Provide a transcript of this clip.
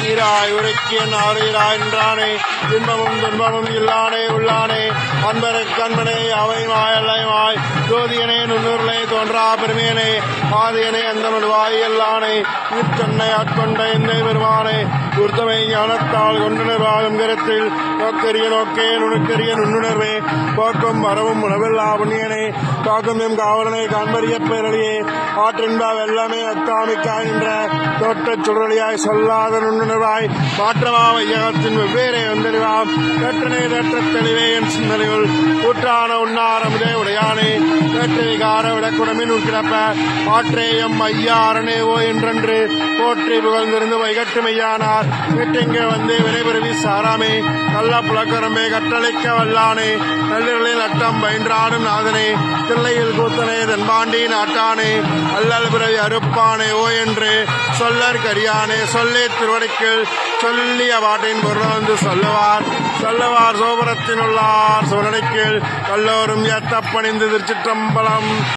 ஈராய் உரைக்கியன் ஆறுயிராய் நின்றானே இன்பமும் துன்பமும் இல்லானே உள்ளானே அன்பருக்கு அன்பனே அவைமாய் அல்லைமாய் ஜோதியனே நுண்ணுருளை தோன்றா பெருமையனே ஆதியனே அந்தனோடு வாயல்லானே இத்தன்னை ஆட்கொண்ட எந்தை பெருமானே உர்த்தமை ஞானத்தால் கொண்டுணர்வாகும் கருத்தில் நோக்கரிய நோக்கே நுணுக்கரிய நுண்ணுணர்வே போக்கும் மரமும் உணவில்லா புண்ணியனே காக்கும் எம் காவலனை காண்பறிய பேரழியே ஆற்றின்பா வெள்ளமே அத்தாமிக்காய் நின்ற தோற்றச் சுழலியாய் சொல்லாத நுண்ணுணர்வாய் மாற்றமா வையகத்தின் வெவ்வேறே வந்தறிவாம் தேற்றனை தேற்றத் தெளிவே என் சிந்தனையுள் கூற்றான உண்ணாரமுதே உடையானே தேற்ற விகார விடக்குடமின் உட்கிடப்ப ஆற்றேயம் ஐயா அரணேவோ என்றென்று போற்றி புகழ்ந்திருந்து வைகட்டு மெய்யானார் வீட்டெங்கே வந்து விரைபெருவி சாராமே கள்ள புலக்கரம்பே கட்டளைக்க வல்லானே நள்ளிரலில் அட்டம் பயின்றாடும் நாதனே தில்லையில் கூத்தனே தென்பாண்டி நாட்டானே அல்லல் பிறவி அறுப்பானே ஓ என்று சொல்லற் கரியானே சொல்லே திருவடிக்கில் சொல்லிய பாட்டின் பொருள் வந்து சொல்லுவார் சோபரத்தினுள்ளார் சுவரடிக்கில் கல்லோரும் ஏத்தப்பணிந்து திருச்சிற்றம்பலம்.